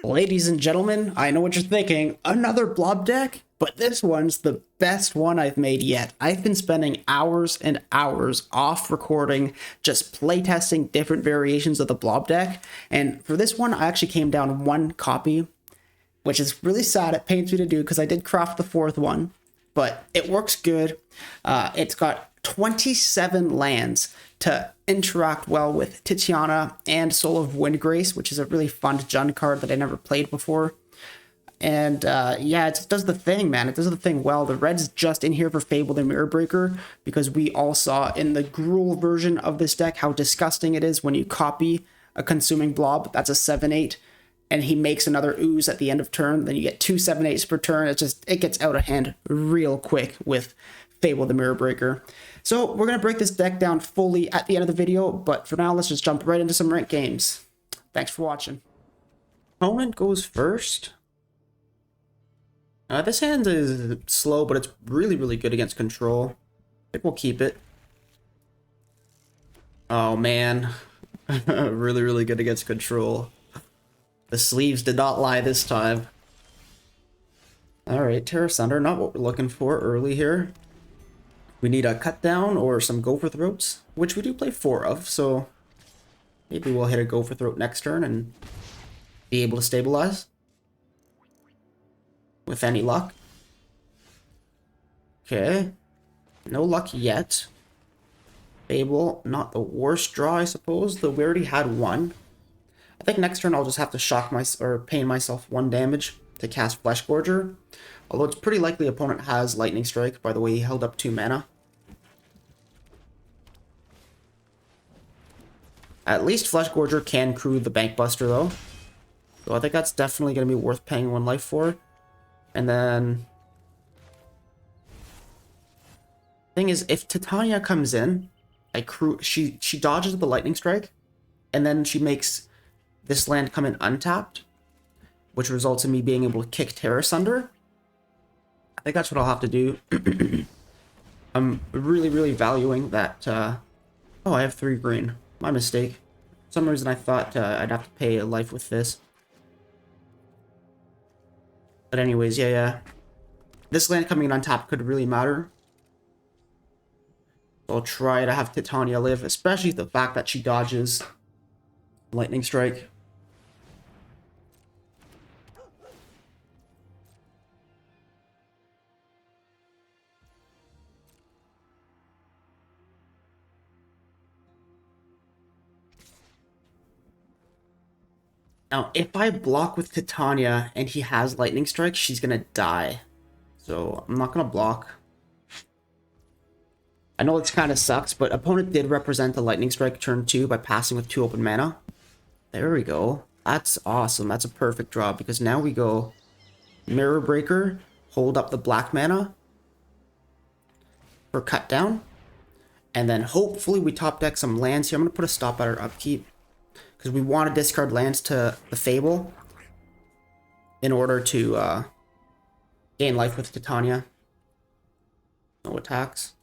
Ladies and gentlemen, I know what you're thinking, another blob deck? But this one's the best one I've made yet. I've been spending hours and hours off recording, just playtesting different variations of the blob deck, and for this one I actually came down one copy, which is really sad. It pains me to do because I did craft the fourth one, but it works good. It's got 27 lands to interact well with Titania and Soul of Windgrace, which is a really fun Jund card that I never played before. And yeah, it does the thing, man. It does the thing well. The red's just in here for Fable the Mirror Breaker, because we all saw in the Gruul version of this deck how disgusting it is when you copy a consuming blob. That's a 7/8, and he makes another ooze at the end of turn. Then you get two 7/8s per turn. It gets out of hand real quick with Fable the Mirror Breaker. So we're going to break this deck down fully at the end of the video, but for now, let's just jump right into some ranked games. Thanks for watching. Opponent goes first. This hand is slow, but it's really, really good against control. I think we'll keep it. Oh, man. Really, really good against control. The sleeves did not lie this time. Alright, Terra Sunder, not what we're looking for early here. We need a cut down or some Gopher Throats, which we do play 4 of, so maybe we'll hit a Gopher Throat next turn and be able to stabilize. With any luck. Okay. No luck yet. Fable, not the worst draw, I suppose, though we already had one. I think next turn I'll just have to shock pain myself 1 damage to cast Flesh Gorger. Although it's pretty likely opponent has Lightning Strike, by the way he held up 2 mana. At least Flesh Gorger can crew the Bank Buster though. So I think that's definitely going to be worth paying 1 life for. And then, thing is, if Titania comes in, she dodges the Lightning Strike, and then she makes this land come in untapped, which results in me being able to kick Terra Sunder. I think that's what I'll have to do. I'm really, really valuing that. Oh, I have 3 green. My mistake. For some reason I thought I'd have to pay a life with this. But anyways, yeah. This land coming in on top could really matter. So I'll try to have Titania live, especially the fact that she dodges Lightning Strike. Now, if I block with Titania and he has Lightning Strike, she's gonna die. So, I'm not gonna block. I know this kind of sucks, but opponent did represent the Lightning Strike turn 2 by passing with 2 open mana. There we go. That's awesome. That's a perfect draw, because now we go Mirror Breaker, hold up the black mana for cut down, and then hopefully we top deck some lands here. I'm gonna put a stop at our upkeep, because we want to discard lands to the Fable in order to gain life with Titania. No attacks.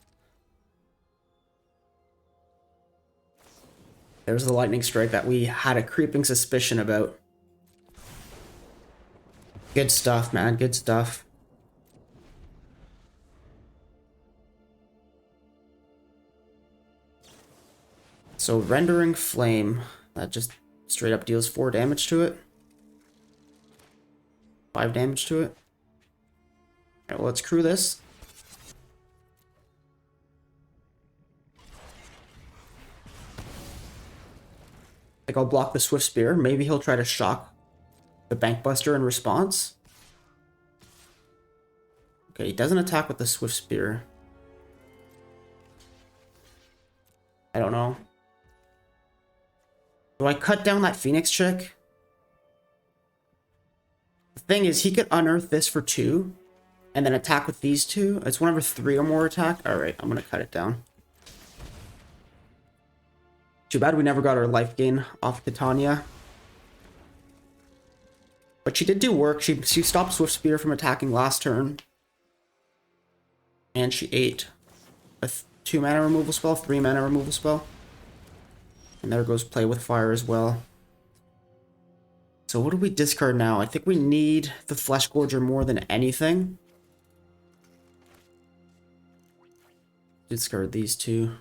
There's the Lightning Strike that we had a creeping suspicion about. Good stuff, man. Good stuff. So, Rendering Flame. That just straight up deals 4 damage to it. 5 damage to it. Alright, well, let's crew this. I think I'll block the Swift Spear. Maybe he'll try to shock the Bank Buster in response. Okay, he doesn't attack with the Swift Spear. I don't know. Do I cut down that Phoenix chick? The thing is, he could unearth this for 2, and then attack with these 2. It's whenever 3 or more attack. Alright, I'm gonna cut it down. Too bad we never got our life gain off Titania. But she did do work. She stopped Swift Spear from attacking last turn. And she ate a 2 mana removal spell, 3 mana removal spell. And there goes Play with Fire as well. So what do we discard now? I think we need the Flesh Gorger more than anything. Discard these two.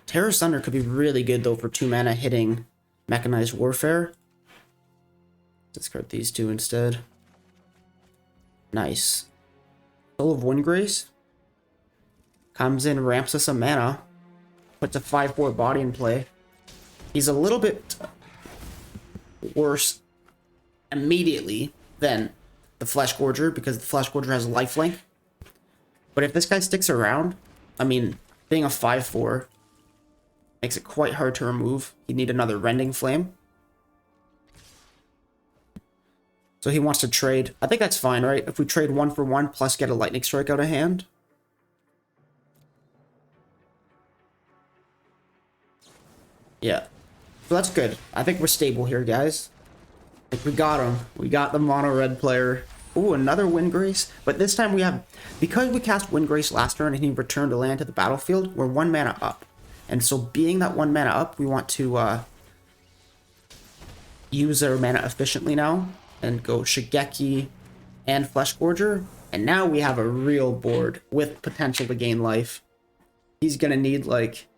Terror Sunder could be really good though for 2 mana hitting Mechanized Warfare. Discard these two instead. Nice. Soul of Windgrace. Comes in, ramps us some mana. Puts a 5/4 body in play. He's a little bit worse immediately than the Flesh Gorger because the Flesh Gorger has lifelink. But if this guy sticks around, I mean, being a 5/4 makes it quite hard to remove. He'd need another Rending Flame. So he wants to trade. I think that's fine, right? If we trade 1 for 1 plus get a Lightning Strike out of hand. Yeah. So that's good. I think we're stable here, guys. Like, we got him. We got the mono red player. Ooh, another Windgrace. But this time we have... Because we cast Windgrace last turn and he returned a land to the battlefield, we're 1 mana up. And so being that 1 mana up, we want to use our mana efficiently now. And go Shigeki and Flesh Gorger. And now we have a real board with potential to gain life. He's going to need, like...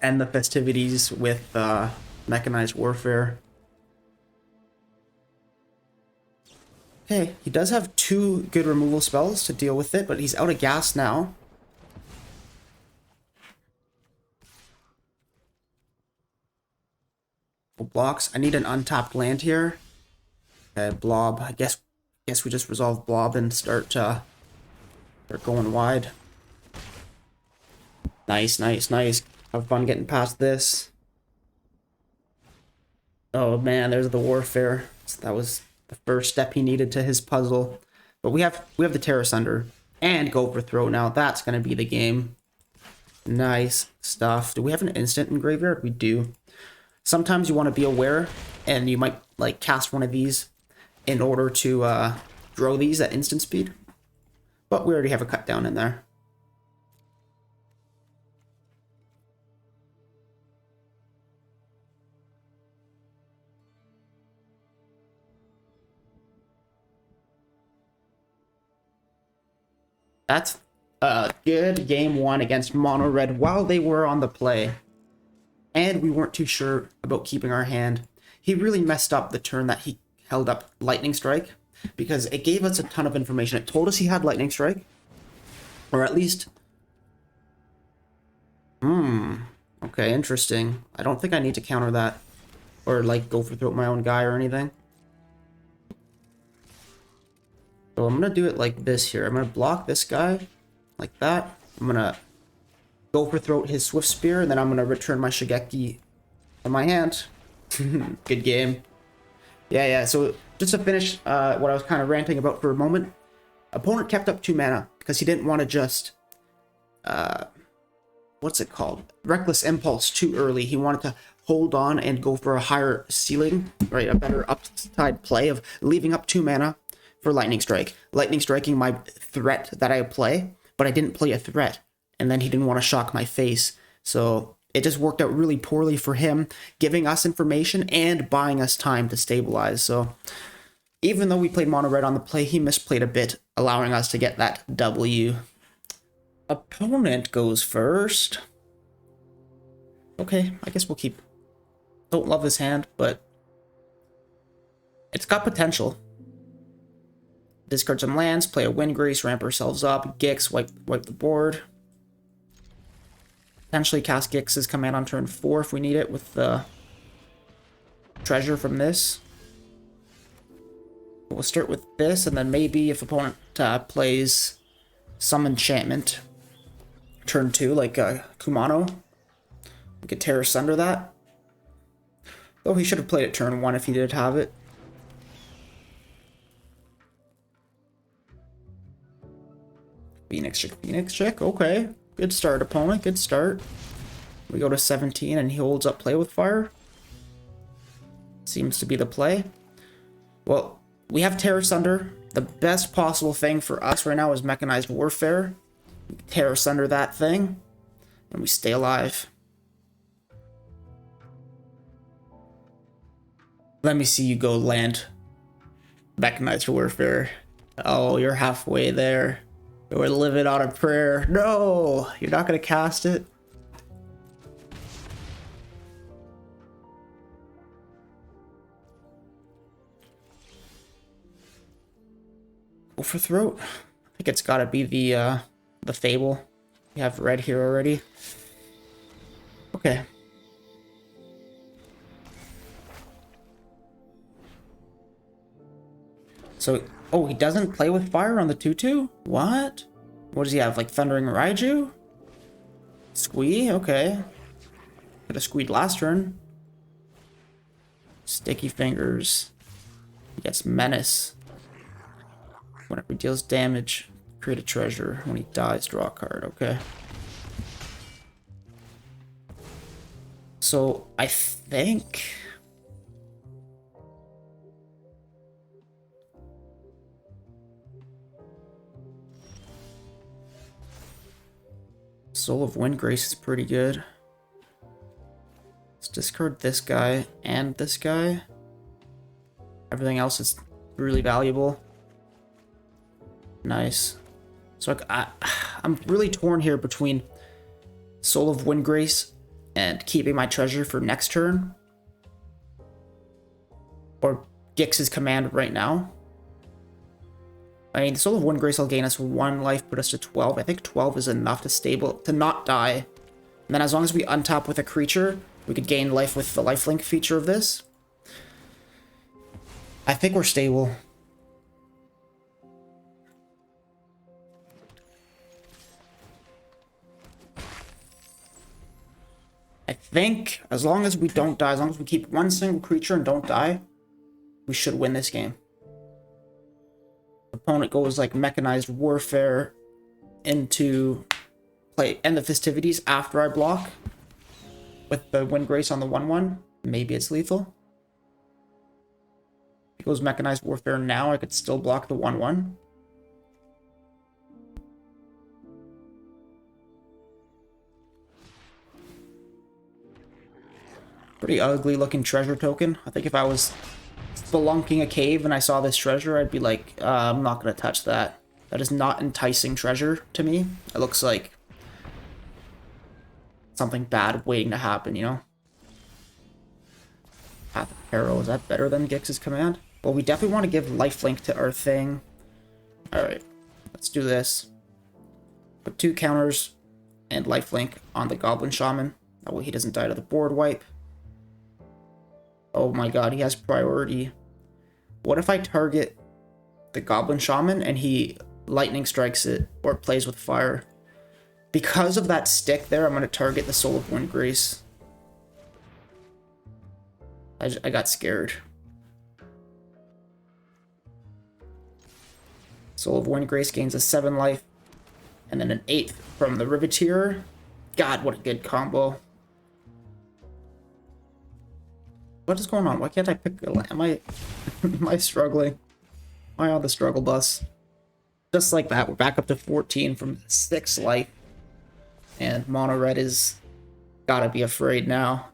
End the festivities with Mechanized Warfare. Okay, he does have 2 good removal spells to deal with it, but he's out of gas now. Blocks. I need an untapped land here. Okay, Blob. I guess we just resolve Blob and start going wide. Nice, nice, nice. Have fun getting past this. Oh man, there's the Warfare. So that was the first step he needed to his puzzle. But we have the Terror Sunder and Go for Throw now. That's gonna be the game. Nice stuff. Do we have an instant in graveyard? We do. Sometimes you want to be aware, and you might like cast one of these in order to draw these at instant speed. But we already have a cut down in there. That's a good game 1 against Mono Red while they were on the play. And we weren't too sure about keeping our hand. He really messed up the turn that he held up Lightning Strike, because it gave us a ton of information. It told us he had Lightning Strike, or at least... Okay, interesting. I don't think I need to counter that, or like go for throat my own guy or anything. So I'm gonna do it like this here. I'm gonna block this guy, like that. I'm gonna go for throat his Swift Spear, and then I'm gonna return my Shigeki on my hand. Good game. Yeah. So just to finish what I was kind of ranting about for a moment, opponent kept up 2 mana because he didn't want to just what's it called? Reckless Impulse too early. He wanted to hold on and go for a higher ceiling, right? A better upside play of leaving up 2 mana for Lightning Strike. Lightning Striking my threat that I play, but I didn't play a threat. And then he didn't want to shock my face. So it just worked out really poorly for him, giving us information and buying us time to stabilize. So even though we played mono red on the play, he misplayed a bit, allowing us to get that W. Opponent goes first. Okay, I guess we'll keep... Don't love this hand, but it's got potential. Discard some lands, play a Windgrace, ramp ourselves up, Gix, wipe the board. Potentially cast Gix's command on turn 4 if we need it with the treasure from this. We'll start with this, and then maybe if opponent plays some enchantment turn 2, like Kumano, we could Terror Sunder that. Though he should have played it turn 1 if he did have it. Phoenix check, okay. Good start, opponent, good start. We go to 17 and he holds up Play with Fire. Seems to be the play. Well, we have Terror Sunder. The best possible thing for us right now is Mechanized Warfare. We Terror Sunder that thing, and we stay alive. Let me see you go land Mechanized Warfare. Oh, you're halfway there. We're living on a prayer. No, you're not gonna cast it. Overthroat? I think it's gotta be the Fable. We have red here already. Okay. So, oh, he doesn't play with fire on the 2/2? What? What does he have, like Thundering Raiju? Squee? Okay. Could have squeed last turn. Sticky Fingers. He gets Menace. Whenever he deals damage, create a treasure. When he dies, draw a card. Okay. So, I think... Soul of Windgrace is pretty good. Let's discard this guy and this guy. Everything else is really valuable. Nice. So I'm really torn here between Soul of Windgrace and keeping my treasure for next turn, or Gix's command right now. I mean, Soul of Windgrace will gain us 1 life, put us to 12. I think 12 is enough to not die. And then as long as we untap with a creature, we could gain life with the lifelink feature of this. I think we're stable. I think as long as we don't die, as long as we keep 1 single creature and don't die, we should win this game. Opponent goes like Mechanized Warfare into play End the Festivities after I block with the Windgrace on the 1/1. Maybe it's lethal. If it goes Mechanized Warfare now, I could still block the 1/1. Pretty ugly looking treasure token. I think if I was spelunking a cave and I saw this treasure, I'd be like, I'm not going to touch that. That is not enticing treasure to me. It looks like something bad waiting to happen, you know? Path of Peril, is that better than Gix's command? Well, we definitely want to give lifelink to our thing. Alright, let's do this. Put 2 counters and lifelink on the Goblin Shaman. That way he doesn't die to the board wipe. Oh my god, he has priority. What if I target the Goblin Shaman and he lightning strikes it or plays with fire? Because of that stick there, I'm going to target the Soul of Windgrace. I got scared. Soul of Windgrace gains a 7 life and then an 8 from the Riveteer. God, what a good combo. What is going on? Why can't I pick a land? Am I struggling? Am I on the struggle bus? Just like that, we're back up to 14 from 6 life. And Mono Red is gotta be afraid now.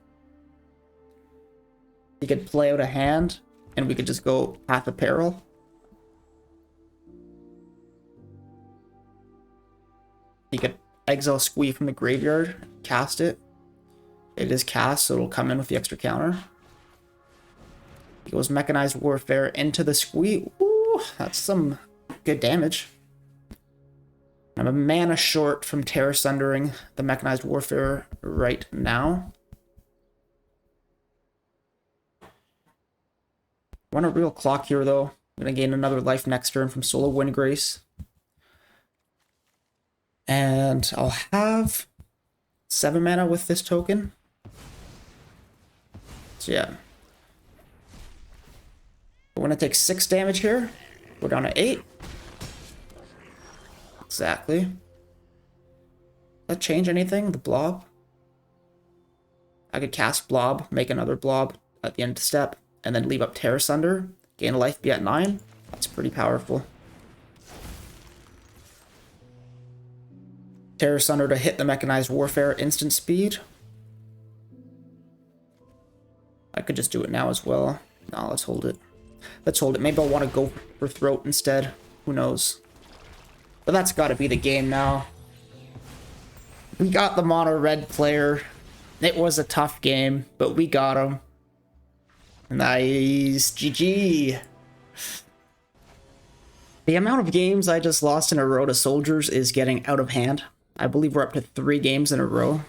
He could play out a hand, and we could just go Path of Peril. He could exile Squee from the graveyard, cast it. It is cast, so it'll come in with the extra counter. He goes Mechanized Warfare into the Squee. Ooh, that's some good damage. I'm a mana short from Terror Sundering the Mechanized Warfare right now. Want a real clock here, though. I'm going to gain another life next turn from Soul of Windgrace. And I'll have 7 mana with this token. So yeah. We're going to take 6 damage here. We're down to 8. Exactly. Does that change anything? The blob? I could cast blob, make another blob at the end of the step, and then leave up Terror Sunder, gain a life, be at 9. That's pretty powerful. Terror Sunder to hit the Mechanized Warfare instant speed. I could just do it now as well. No, let's hold it. Let's hold it. Maybe I'll want to go for throat instead. Who knows? But that's got to be the game now. We got the mono red player. It was a tough game, but we got him. Nice. GG. The amount of games I just lost in a row to soldiers is getting out of hand. I believe we're up to 3 games in a row.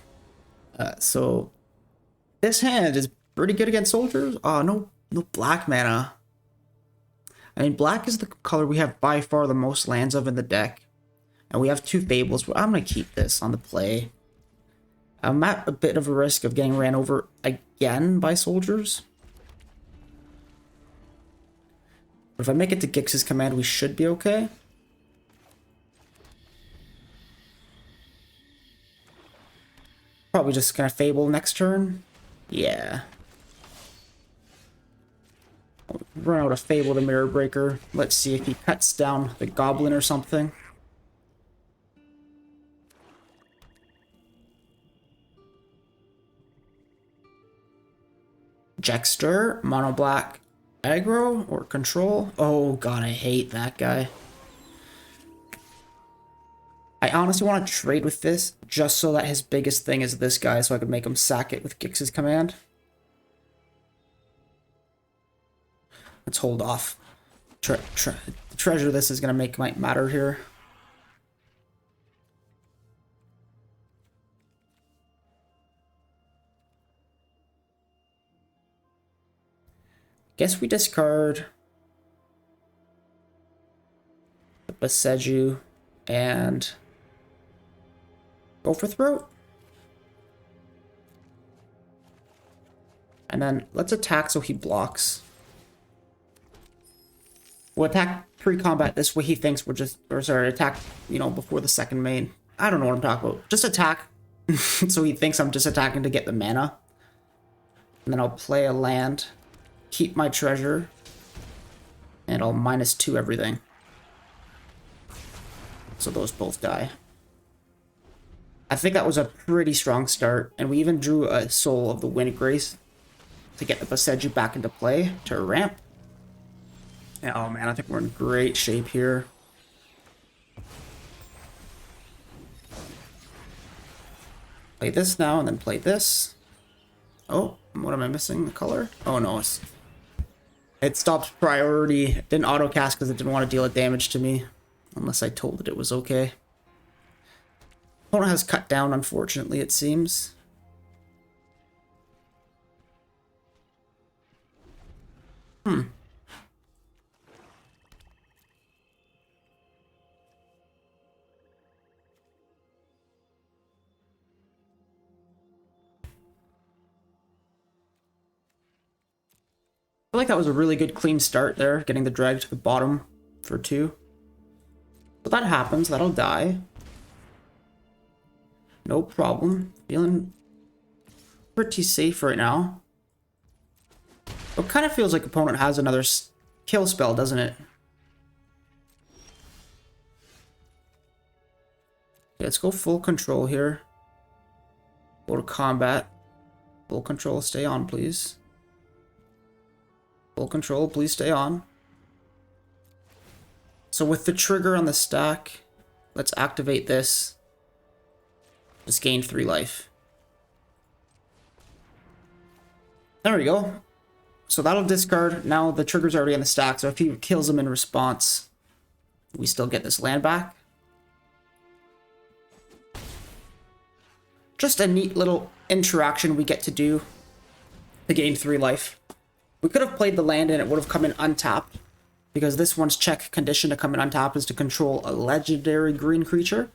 So this hand is pretty good against soldiers. Oh, no black mana. I mean, black is the color we have by far the most lands of in the deck. And we have 2 Fables. I'm going to keep this on the play. I'm at a bit of a risk of getting ran over again by soldiers. But if I make it to Gix's command, we should be okay. Probably just going to Fable next turn. Yeah. I'll run out of Fable to Mirror Breaker. Let's see if he cuts down the Goblin or something. Jexter, mono black, aggro or control. Oh god, I hate that guy. I honestly want to trade with this just so that his biggest thing is this guy, so I could make him sack it with Gix's command. Let's hold off. The treasure this is going to make might matter here. Guess we discard the Baseju and go for throat. And then let's attack so he blocks. We'll attack pre-combat this way he thinks we're just, or sorry, attack, you know, before the second main. I don't know what I'm talking about. Just attack. So he thinks I'm just attacking to get the mana. And then I'll play a land. Keep my treasure, and I'll -2 everything. So those both die. I think that was a pretty strong start, and we even drew a Soul of the Wind Grace to get the Baseju back into play to ramp. Yeah, oh man, I think we're in great shape here. Play this now, and then play this. Oh, what am I missing? The color? Oh no, it stopped priority. It didn't auto-cast because it didn't want to deal damage to me. Unless I told it it was okay. Opponent has cut down, unfortunately, it seems. I feel like that was a really good clean start there, getting the drag to the bottom for 2. But that happens, that'll die. No problem. Feeling pretty safe right now. It kind of feels like opponent has another kill spell, doesn't it? Okay, let's go full control here. Go to combat. Full control, stay on, please. Full control, please stay on. So with the trigger on the stack, let's activate this. Just gain 3 life. There we go. So that'll discard. Now the trigger's already on the stack, so if he kills him in response, we still get this land back. Just a neat little interaction we get to do to gain 3 life. We could have played the land and it would have come in untapped, because this one's check condition to come in untapped is to control a legendary green creature,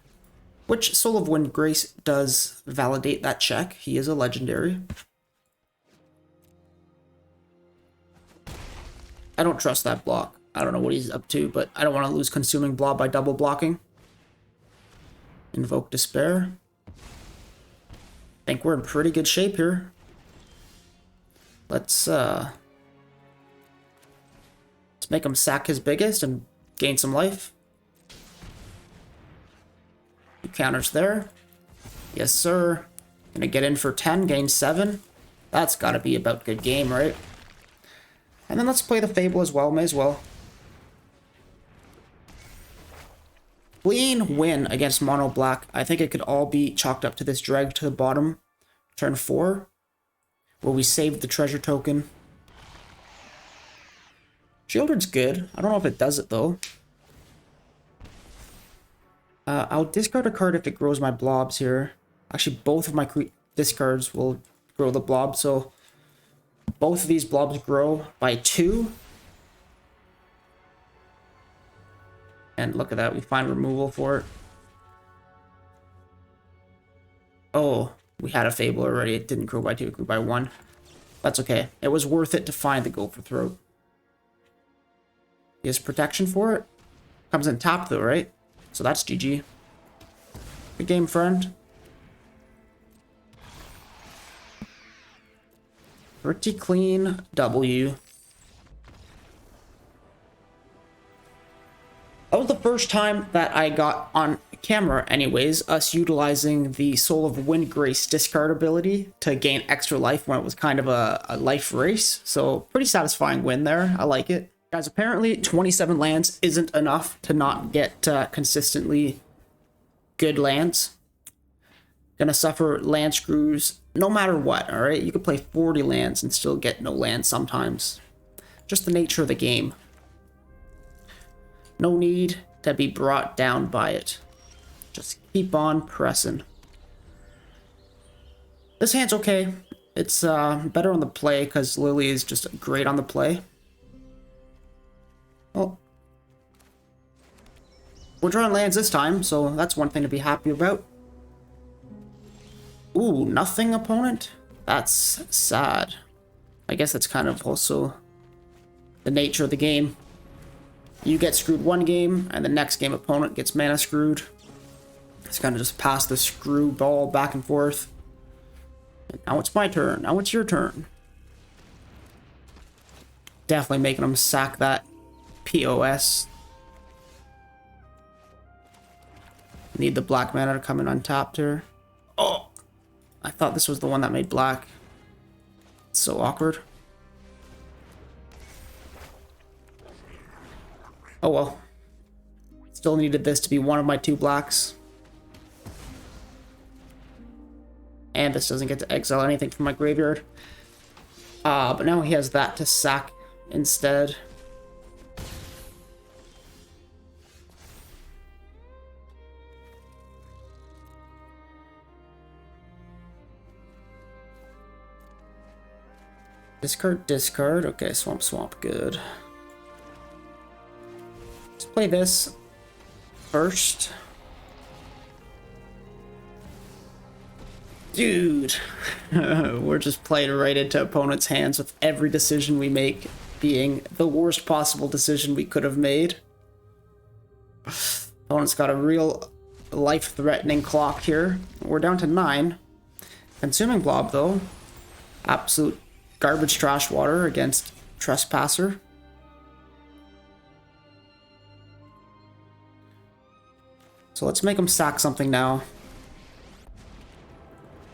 which Soul of Wind Grace does validate that check. He is a legendary. I don't trust that block. I don't know what he's up to, but I don't want to lose Consuming Blob by double blocking. Invoke Despair. I think we're in pretty good shape here. Let's make him sack his biggest and gain some life. He counters there. Yes, sir. Gonna get in for 10, gain 7. That's gotta be about good game, right? And then let's play the Fable as well, may as well. Clean win against Mono Black. I think it could all be chalked up to this drag to the bottom. Turn 4. Where we saved the treasure token. Shieldred's good. I don't know if it does it though. I'll discard a card if it grows my blobs here. Actually, both of my discards will grow the blob, so both of these blobs grow by 2. And look at that, we find removal for it. Oh, we had a Fable already. It didn't grow by 2, it grew by 1. That's okay. It was worth it to find the Gopher Throat. He has protection for it. Comes in top though, right? So that's GG. Good game, friend. Pretty clean W. That was the first time that I got on camera anyways, us utilizing the Soul of Windgrace discard ability to gain extra life when it was kind of a life race. So pretty satisfying win there. I like it. Guys, apparently 27 lands isn't enough to not get consistently good lands. Gonna suffer land screws no matter what, alright? You could play 40 lands and still get no lands sometimes. Just the nature of the game. No need to be brought down by it. Just keep on pressing. This hand's okay. It's better on the play because Lily is just great on the play. Well, we're drawing lands this time, so that's one thing to be happy about. Ooh, nothing, opponent? That's sad. I guess that's kind of also the nature of the game. You get screwed one game, and the next game opponent gets mana screwed. It's kind of just pass the screw ball back and forth. And now it's my turn. Now it's your turn. Definitely making them sack that POS. Need the black mana to come in untapped here. Oh! I thought this was the one that made black. It's so awkward. Oh well. Still needed this to be one of my 2 blacks. And this doesn't get to exile anything from my graveyard. But now he has that to sack instead. Discard, discard. Okay, swamp, swamp, good. Let's play this first. Dude, we're just playing right into opponent's hands with every decision we make being the worst possible decision we could have made. Opponent's got a real life-threatening clock here. We're down to 9. Consuming Blob, though. Absolute garbage trash water against Trespasser. So let's make him sack something now.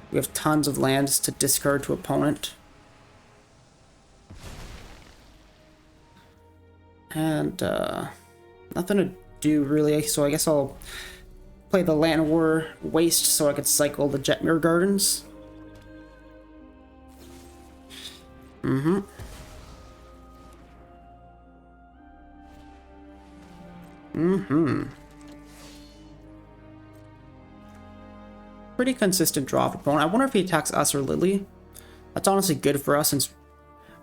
We have tons of lands to discard to opponent. And nothing to do really, so I guess I'll play the Land War Waste so I could cycle the Jetmir Gardens. Mm-hmm. Mm-hmm. Pretty consistent draw of opponent. I wonder if he attacks us or Lily. That's honestly good for us since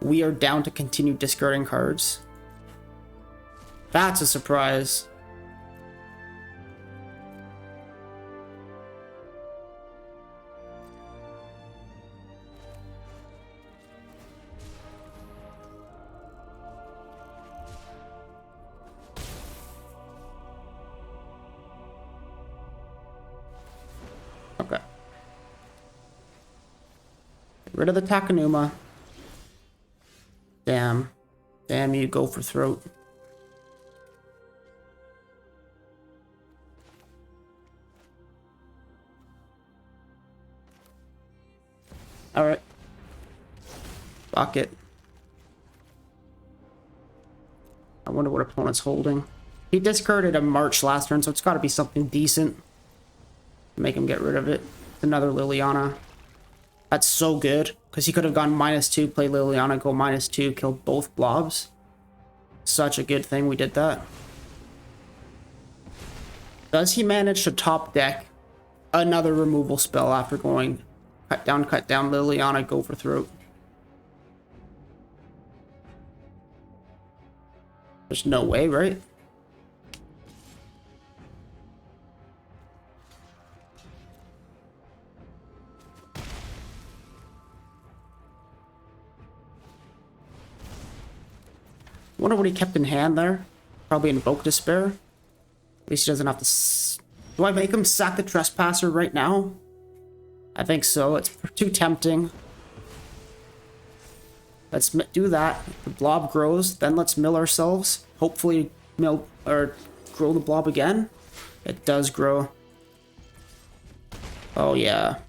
we are down to continue discarding cards. That's a surprise. Okay. Get rid of the Takanuma. Damn. Damn you, Gopher Throat. Alright. Fuck it. wonder what opponent's holding. He discarded a March last turn, so it's got to be something decent. Make him get rid of it. Another Liliana. That's so good, because he could have gone -2, play Liliana, go -2, kill both blobs. Such a good thing we did that. Does he manage to top deck another removal spell after going cut down, Liliana, go for throat? There's no way, right? Wonder what he kept in hand there. Probably Invoke Despair. At least he doesn't have to... Do I make him sack the Trespasser right now? I think so. It's too tempting. Let's do that. The blob grows, then let's mill ourselves. Hopefully mill or grow the blob again. It does grow. Oh yeah.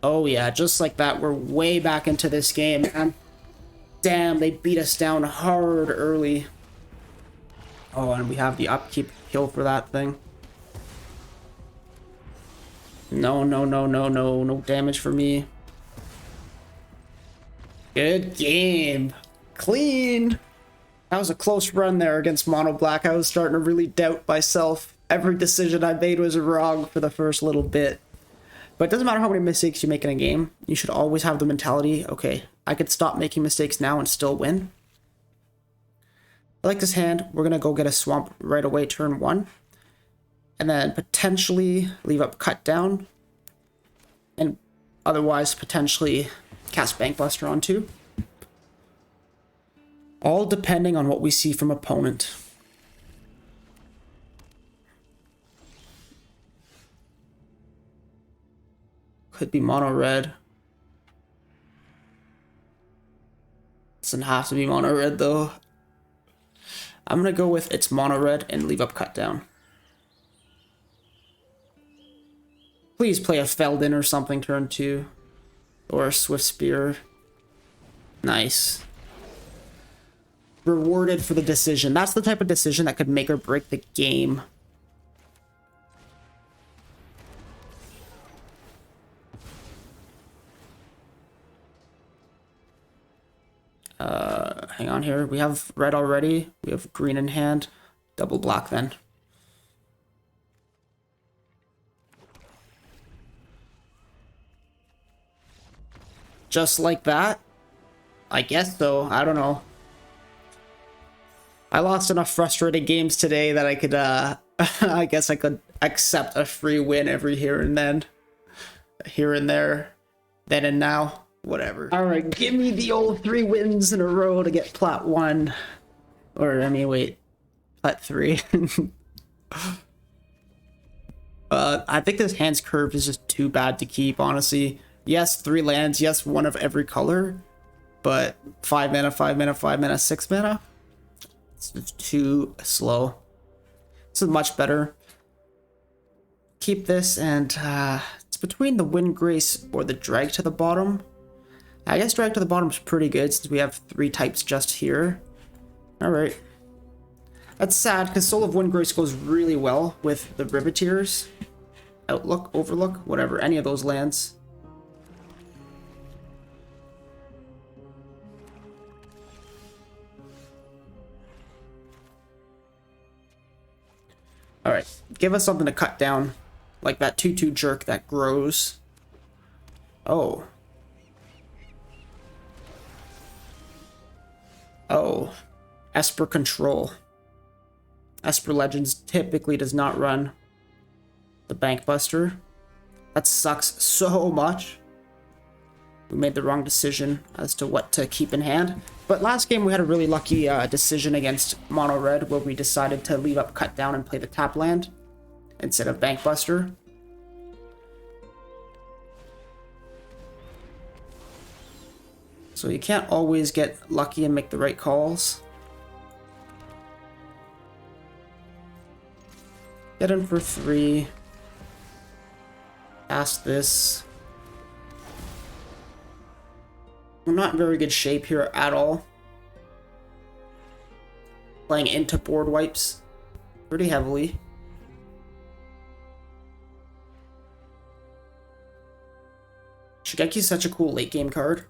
Oh yeah, just like that, we're way back into this game, man. Damn, they beat us down hard early. Oh, and we have the upkeep kill for that thing. No, no, no, no, no. No damage for me. Good game. Clean. That was a close run there against Mono Black. I was starting to really doubt myself. Every decision I made was wrong for the first little bit. But it doesn't matter how many mistakes you make in a game. You should always have the mentality, okay, I could stop making mistakes now and still win. I like this hand. We're going to go get a swamp right away, turn 1. And then potentially leave up cut down. And otherwise potentially cast Bankbuster on 2. All depending on what we see from opponent. Could be mono red. Doesn't have to be mono red though. I'm gonna go with it's mono red and leave up cut down. Please play a Feldin or something turn 2. Or a Swift Spear. Nice. Rewarded for the decision. That's the type of decision that could make or break the game. Hang on here. We have red already. We have green in hand. Double black then. Just like that? I guess so. I don't know. I lost enough frustrating games today that I could, I guess I could accept a free win every here and then. Here and there. Then and now. Whatever. Alright, give me the old 3 wins in a row to get plat 1. Or, I mean, wait. Plat 3. I think this hand's curve is just too bad to keep, honestly. Yes, 3 lands. Yes, 1 of every color. But 5 mana, 5 mana, 5 mana, 6 mana? It's too slow. This is much better. Keep this, and it's between the Wind Grace or the Drag to the bottom. I guess Drag to the bottom is pretty good since we have 3 types just here. Alright. That's sad because Soul of Wind Grace goes really well with the Riveteers. Outlook, Overlook, whatever, any of those lands. Alright, give us something to cut down. Like that 2/2 jerk that grows. Oh. Oh. Esper Control. Esper Legends typically does not run the Bankbuster. That sucks so much. We made the wrong decision as to what to keep in hand. But last game we had a really lucky decision against Mono Red where we decided to leave up cut down and play the tap land instead of Bankbuster. So you can't always get lucky and make the right calls. Get in for 3. Cast this. We're not in very good shape here at all. playing into board wipes pretty heavily. Shigeki's such a cool late game card.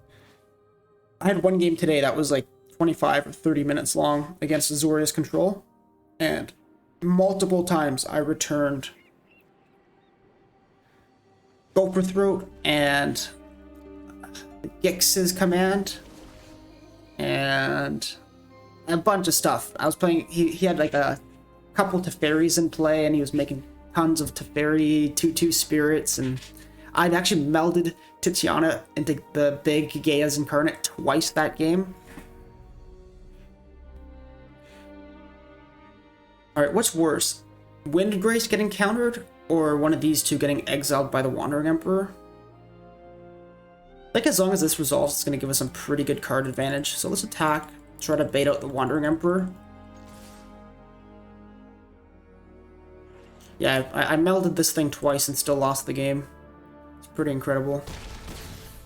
I had one game today that was like 25 or 30 minutes long against Azorius Control, and multiple times I returned Gopher Throat and Gix's command and a bunch of stuff. I was playing, he had like a couple Teferis in play, and he was making tons of Teferi 2/2 spirits, and I'd actually melded Titiana into the big Gaia's Incarnate twice that game. Alright, what's worse? Wind Grace getting countered, or one of these two getting exiled by the Wandering Emperor? I think as long as this resolves, it's going to give us some pretty good card advantage. So let's attack, try to bait out the Wandering Emperor. Yeah, I melded this thing twice and still lost the game. It's pretty incredible.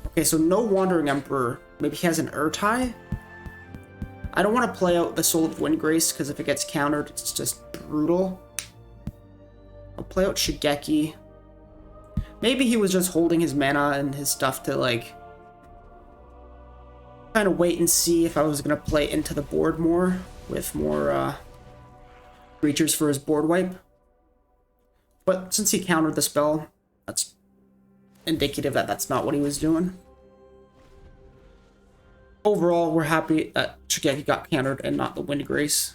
Okay, so no Wandering Emperor. Maybe he has an Urtai? I don't want to play out the Soul of Windgrace, because if it gets countered, it's just brutal. I'll play out Shigeki. Maybe he was just holding his mana and his stuff to, like, kind of wait and see if I was going to play into the board more, with more creatures for his board wipe. But since he countered the spell, that's indicative that that's not what he was doing. Overall, we're happy that Shigeki got countered and not the Windgrace.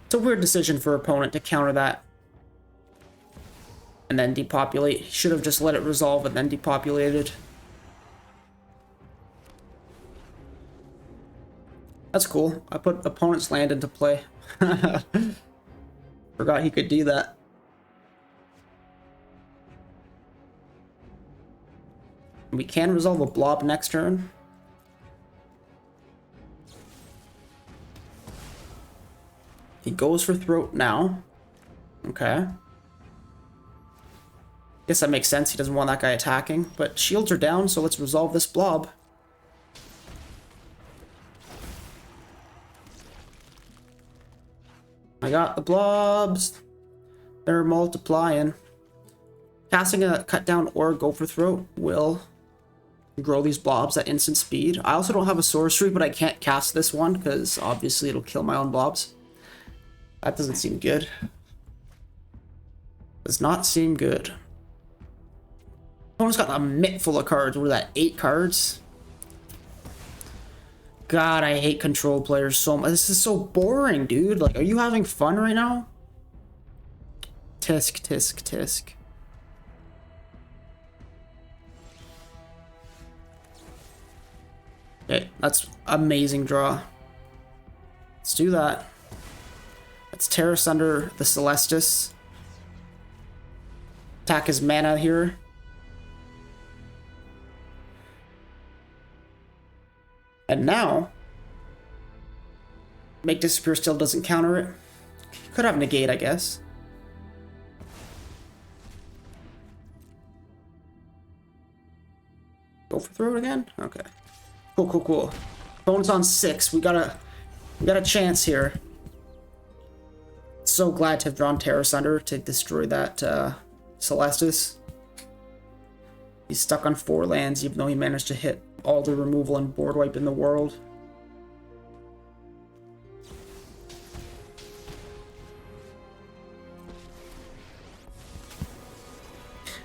It's a weird decision for opponent to counter that and then depopulate. He should have just let it resolve and then depopulated. That's cool. I put opponent's land into play. Forgot he could do that. We can resolve a blob next turn. He goes for Throat now. Okay. Guess that makes sense. He doesn't want that guy attacking. But shields are down, so let's resolve this blob. I got the blobs. They're multiplying. Casting a cut down or Gopher Throat will grow these blobs at instant speed. I also don't have a sorcery, but I can't cast this one because obviously it'll kill my own blobs. That doesn't seem good. Does not seem good. Opponent's got a mitt full of cards. What is that? 8 cards? God, I hate control players so much. This is so boring, dude. Like, are you having fun right now? Tisk, tisk, tisk. Okay, that's amazing draw. Let's do that. Let's tear asunder the Celestis. Attack his mana here. And now, Make Disappear still doesn't counter it. Could have negate, I guess. Go for throw it again? Okay. Cool, cool, cool. Opponent's on 6. We got a chance here. So glad to have drawn Terra Sunder to destroy that Celestis. He's stuck on 4 lands, even though he managed to hit all the removal and board wipe in the world.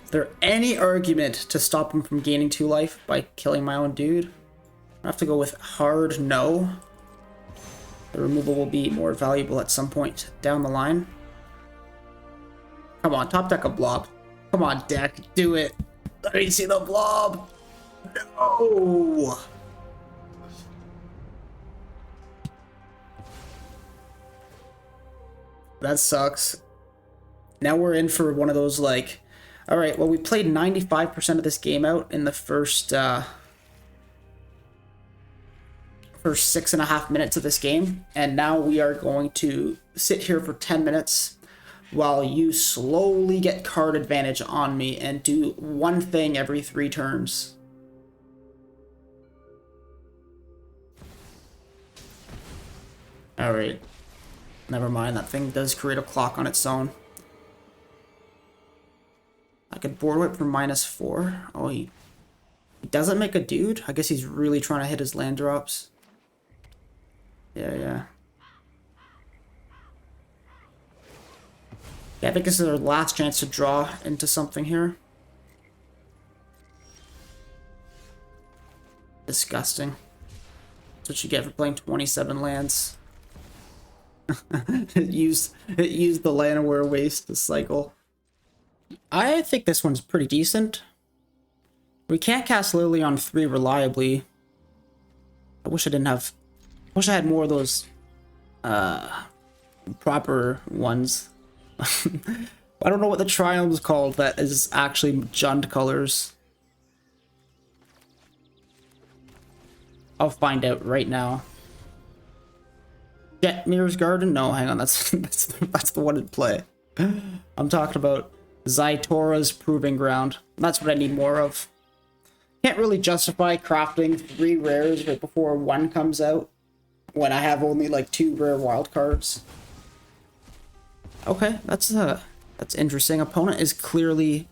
Is there any argument to stop him from gaining 2 life by killing my own dude? I have to go with hard no. The removal will be more valuable at some point down the line. Come on, top deck a blob. Come on, deck, do it. Let me see the blob. No. That sucks. Now we're in for one of those, like, all right, well, we played 95% of this game out in the first first 6.5 minutes of this game, and now we are going to sit here for 10 minutes while you slowly get card advantage on me and do one thing every 3 turns. Alright. Never mind, that thing does create a clock on its own. I could board whip for -4. Oh, he doesn't make a dude? I guess he's really trying to hit his land drops. Yeah. Yeah, I think this is our last chance to draw into something here. Disgusting. That's what you get for playing 27 lands. It used the Land-Aware Waste to cycle. I think this one's pretty decent. We can't cast Lily on 3 reliably. I wish I had more of those proper ones. I don't know what the triumph is called that is actually Jund colors. I'll find out right now. Jet Mirror's Garden? No, hang on, that's the one in play. I'm talking about Zaitora's Proving Ground. That's what I need more of. Can't really justify crafting 3 rares right before 1 comes out when I have only like 2 rare wild cards. Okay, that's interesting. Opponent is clearly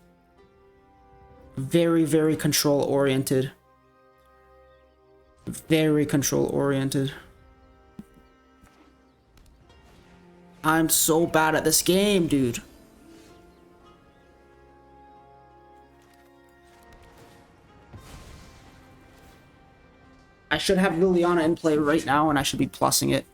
very, very control oriented. Very control oriented. I'm so bad at this game, dude. I should have Liliana in play right now, and I should be plussing it.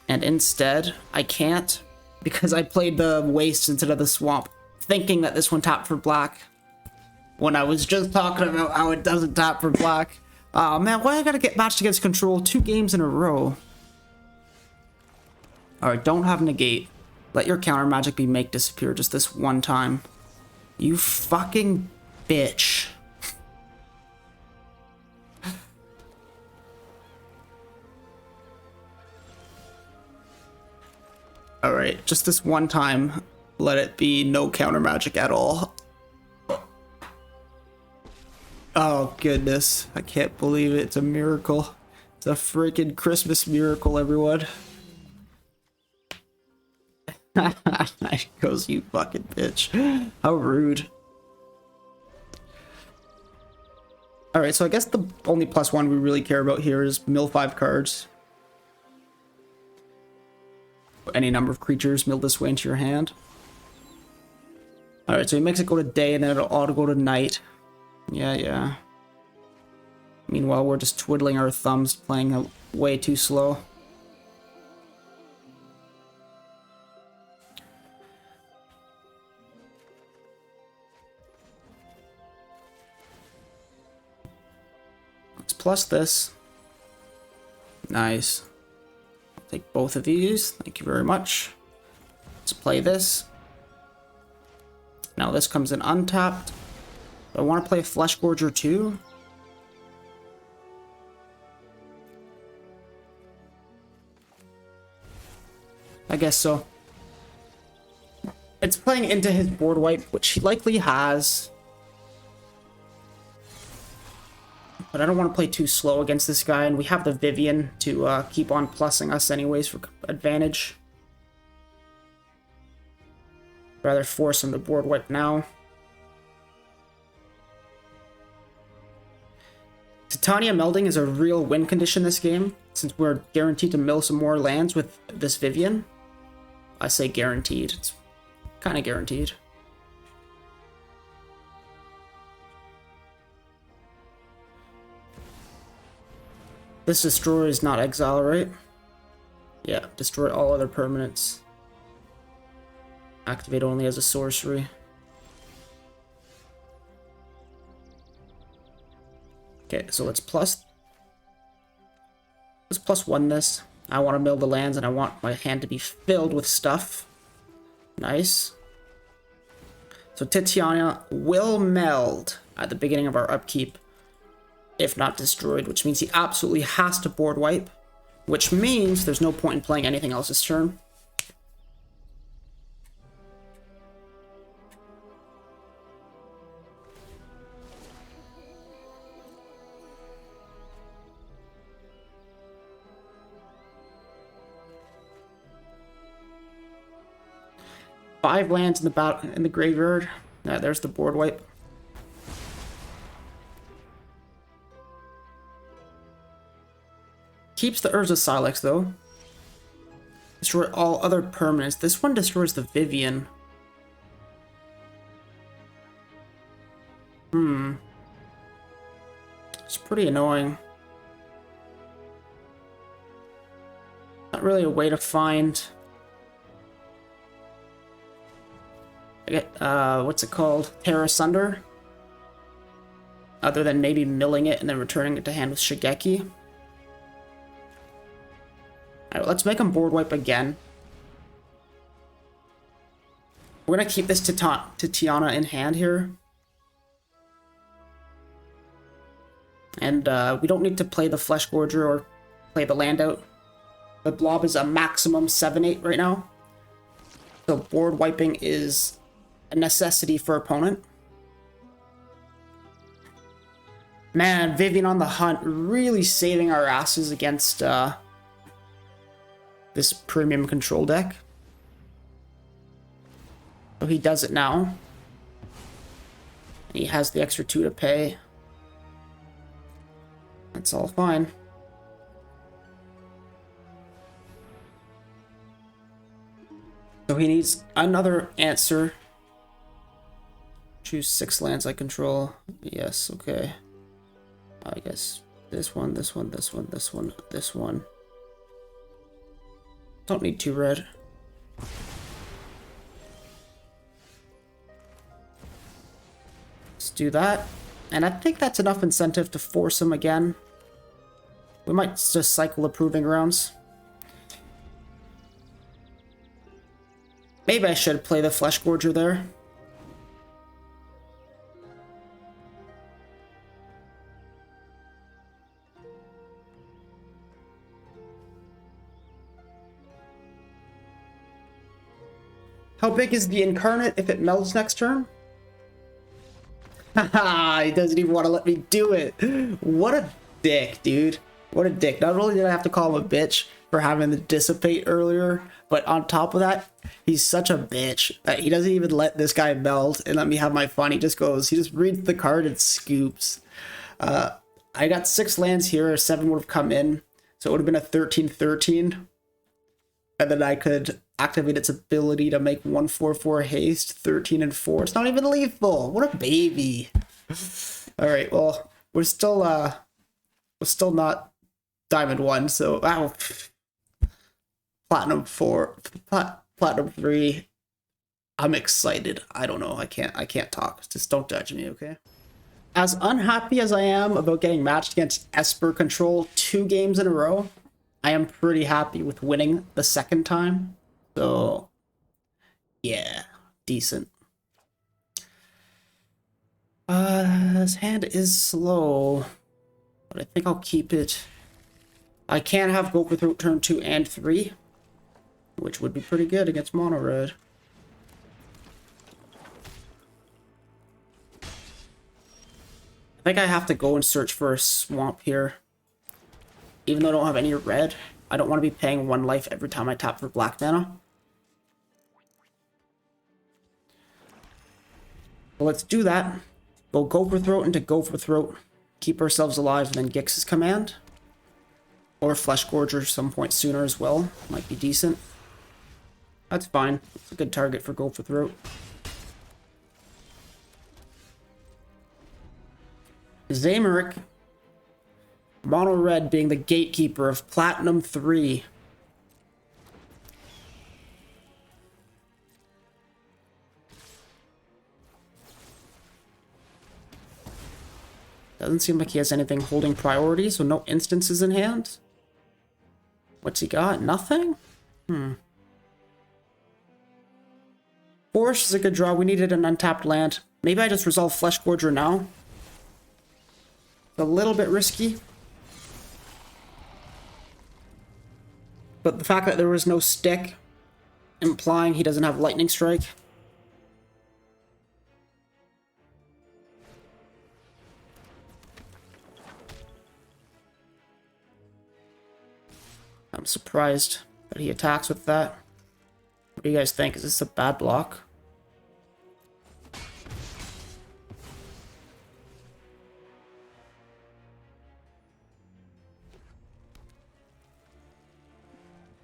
And instead, I can't, because I played the Waste instead of the Swamp, thinking that this one tapped for black, when I was just talking about how it doesn't tap for black. Oh man, why I gotta get matched against Control 2 games in a row? Alright, don't have negate. Let your counter magic be make disappear just this one time. You fucking bitch. Alright, just this one time, let it be no counter magic at all. Oh goodness, I can't believe it. It's a miracle. It's a freaking Christmas miracle, everyone. He goes, you fucking bitch. How rude. Alright, so I guess the only +1 we really care about here is mill 5 cards. Any number of creatures mill this way into your hand. Alright, so he makes it go to day and then it'll auto go to night. Yeah. Meanwhile, we're just twiddling our thumbs, playing way too slow. Let's plus this. Nice. I'll take both of these. Thank you very much. Let's play this. Now this comes in untapped. Do I want to play Flesh Gorger too? I guess so. It's playing into his board wipe, which he likely has. But I don't want to play too slow against this guy, and we have the Vivian to keep on plussing us anyways for advantage. Rather force him to board wipe now. Titania melding is a real win condition this game, since we're guaranteed to mill some more lands with this Vivian. I say guaranteed. It's kind of guaranteed. This destroyer is not exile, right? Yeah, destroy all other permanents. Activate only as a sorcery. Okay, so let's +1 this. I want to mill the lands and I want my hand to be filled with stuff. Nice. So Titania will meld at the beginning of our upkeep. if not destroyed, which means he absolutely has to board wipe, which means there's no point in playing anything else this turn. Five lands in the graveyard. There's the board wipe. Keeps the Urza Silex though. Destroy all other permanents. This one destroys the Vivian. It's pretty annoying. Not really a way to find. What's it called? Terra Sunder? Other than maybe milling it and then returning it to hand with Shigeki. Alright, let's make him board wipe again. We're gonna keep this Titiana in hand here. And we don't need to play the Flesh Gorger or play the land out. The Blob is a maximum 7/8 right now. So board wiping is a necessity for opponent. Man, Vivian on the hunt, really saving our asses against this premium control deck. So he does it now. He has the extra 2 to pay. That's all fine. So he needs another answer. Choose 6 lands I control. Yes, okay. I guess this one, this one, this one, this one, this one. Don't need 2 red. Let's do that. And I think that's enough incentive to force him again. We might just cycle approving rounds. Maybe I should play the Flesh Gorger there. How big is the Incarnate if it melds next turn? Haha, he doesn't even want to let me do it. What a dick, dude. What a dick. Not only did I have to call him a bitch for having the Dissipate earlier, but on top of that, he's such a bitch that he doesn't even let this guy meld and let me have my fun. He just reads the card and scoops. I got 6 lands here, 7 would have come in, so it would have been a 13/13. And then I could activate its ability to make 1/4/4 haste, 13 and 4. It's not even lethal. What a baby. All right, well, we're still not Diamond 1, so Platinum 4, Platinum 3. I'm excited. I don't know. I can't talk. Just don't judge me, okay? As unhappy as I am about getting matched against Esper Control 2 games in a row, I am pretty happy with winning the second time. So, yeah, decent. His hand is slow, but I think I'll keep it. I can have go for throat turn 2 and 3, which would be pretty good against mono red. I think I have to go and search for a swamp here. Even though I don't have any red, I don't want to be paying 1 life every time I tap for black mana. So let's do that. Go for throat into go for throat. Keep ourselves alive, and then Gix's command. Or Flesh Gorger some point sooner as well. Might be decent. That's fine. It's a good target for go for throat. Zamorik. Mono red being the gatekeeper of Platinum 3. Doesn't seem like he has anything holding priority, so no instances in hand. What's he got? Nothing? Forest is a good draw. We needed an untapped land. Maybe I just resolve Flesh Gorger now. a little bit risky. But the fact that there was no stick, implying he doesn't have lightning strike. I'm surprised that he attacks with that. What do you guys think? Is this a bad block?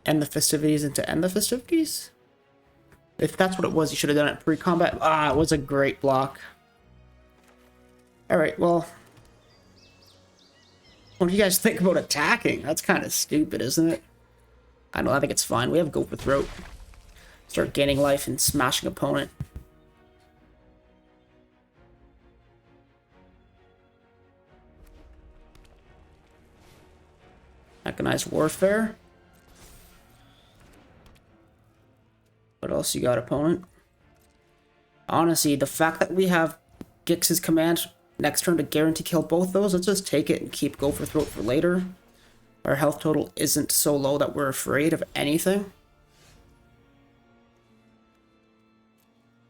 End the festivities and to end the festivities? If that's what it was, you should have done it pre-combat. Ah, it was a great block. Alright, well. What do you guys think about attacking? That's kind of stupid, isn't it? I know, I think it's fine. We have Go for Throat. Start gaining life and smashing opponent. Mechanized Warfare. What else you got, opponent? Honestly, the fact that we have Gix's command next turn to guarantee kill both those, let's just take it and keep Go for Throat for later. Our health total isn't so low that we're afraid of anything.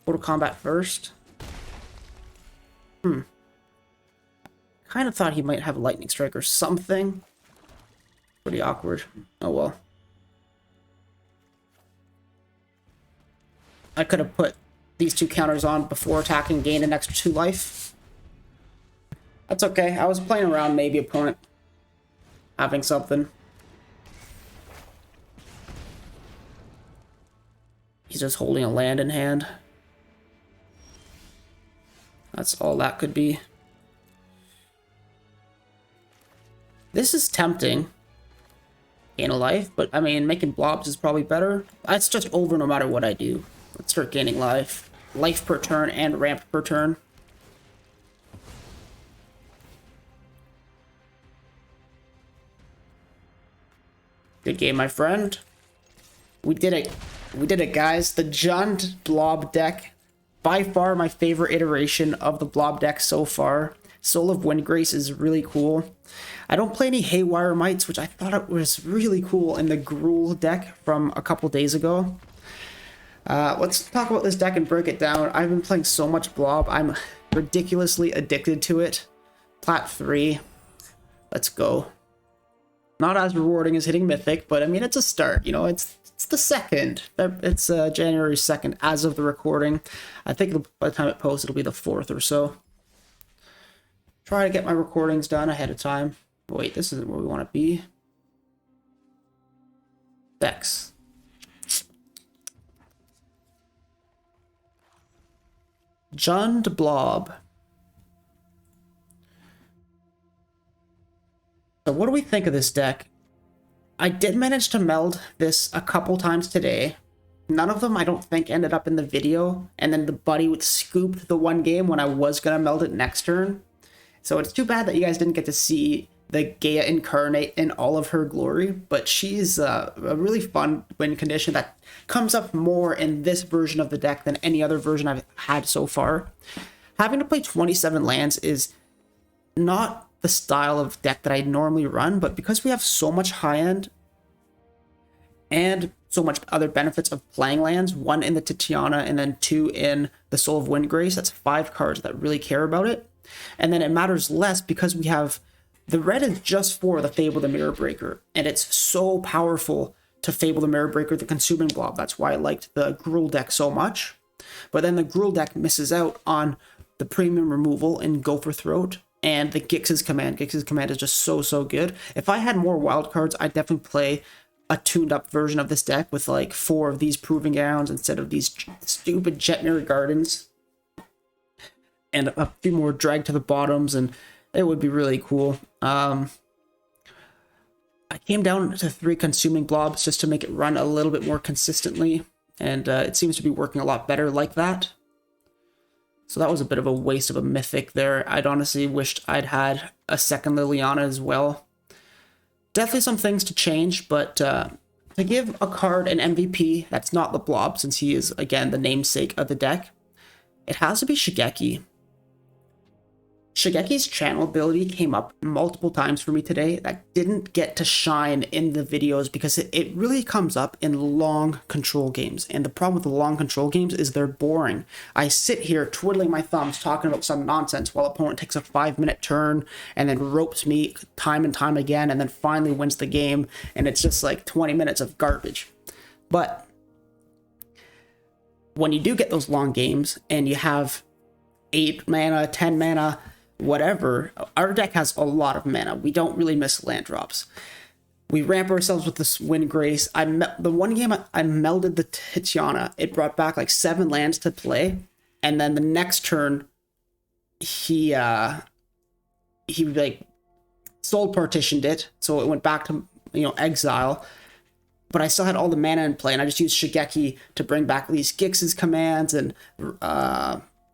Go to combat first. Kind of thought he might have lightning strike or something. Pretty awkward. Oh well. I could have put these two counters on before attacking, gain an extra 2 life. That's okay. I was playing around, maybe opponent having something. He's just holding a land in hand. That's all that could be. This is tempting. Gain a life, but I mean, making blobs is probably better. It's just over no matter what I do. Let's start gaining life. Life per turn and ramp per turn. Good game, my friend. We did it. We did it, guys. The Jund Blob deck. By far my favorite iteration of the Blob deck so far. Soul of Windgrace is really cool. I don't play any Haywire Mites, which I thought it was really cool in the Gruul deck from a couple days ago. Let's talk about this deck and break it down. I've been playing so much Blob. I'm ridiculously addicted to it. Plat 3. Let's go. Not as rewarding as hitting Mythic, but I mean, it's a start. You know, it's the 2nd. It's January 2nd as of the recording. I think by the time it posts, it'll be the 4th or so. Try to get my recordings done ahead of time. Wait, this isn't where we want to be. Decks. Jund Blob. So what do we think of this deck? I did manage to meld this a couple times today. None of them, I don't think, ended up in the video. And then the buddy would scoop the one game when I was going to meld it next turn. So it's too bad that you guys didn't get to see the Gaia Incarnate in all of her glory. But she's a really fun win condition that comes up more in this version of the deck than any other version I've had so far. Having to play 27 lands is not the style of deck that I normally run, but because we have so much high end and so much other benefits of playing lands, 1 in the Titiana and then 2 in the Soul of Windgrace, that's 5 cards that really care about it. And then it matters less because we have the red is just for the Fable the Mirror Breaker, and it's so powerful to Fable the Mirror Breaker, the Consuming Blob. That's why I liked the Gruul deck so much. But then the Gruul deck misses out on the premium removal in Go for Throat and the Gix's command. Gix's command is just so good. If I had more wild cards, I'd definitely play a tuned up version of this deck with like 4 of these Proving Grounds instead of these stupid Jetmir Gardens. And a few more Drag to the Bottoms, and it would be really cool. I came down to 3 Consuming Blobs just to make it run a little bit more consistently, and it seems to be working a lot better like that. So that was a bit of a waste of a Mythic there. I'd honestly wished I'd had a second Liliana as well. Definitely some things to change, but to give a card an MVP that's not the Blob, since he is, again, the namesake of the deck, it has to be Shigeki. Shigeki's channel ability came up multiple times for me today that didn't get to shine in the videos because it really comes up in long control games. And the problem with the long control games is they're boring. I sit here twiddling my thumbs talking about some nonsense while opponent takes a 5-minute turn and then ropes me time and time again and then finally wins the game. And it's just like 20 minutes of garbage. But when you do get those long games and you have 8 mana, 10 mana, whatever, our deck has a lot of mana. We don't really miss land drops. We ramp ourselves with this Wind Grace. The one game I melded the Titiana, it brought back like 7 lands to play, and then the next turn he like soul partitioned it, so it went back to exile. But I still had all the mana in play, and I just used Shigeki to bring back these Gix's commands, and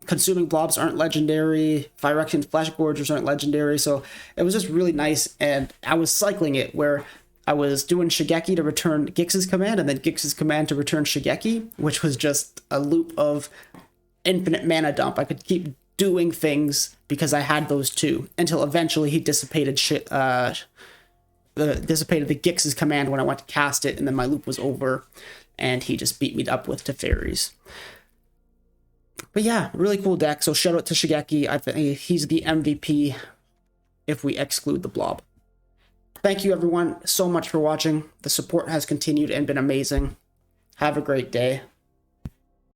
Consuming Blobs aren't legendary, Phyrexian Flesh Gorgers aren't legendary, so it was just really nice, and I was cycling it where I was doing Shigeki to return Gix's command, and then Gix's command to return Shigeki, which was just a loop of infinite mana dump. I could keep doing things because I had those two, until eventually he dissipated the Gix's command when I went to cast it, and then my loop was over, and he just beat me up with Teferis. But yeah, really cool deck. So shout out to Shigeki. I think he's the MVP if we exclude the Blob. Thank you everyone so much for watching. The support has continued and been amazing. Have a great day.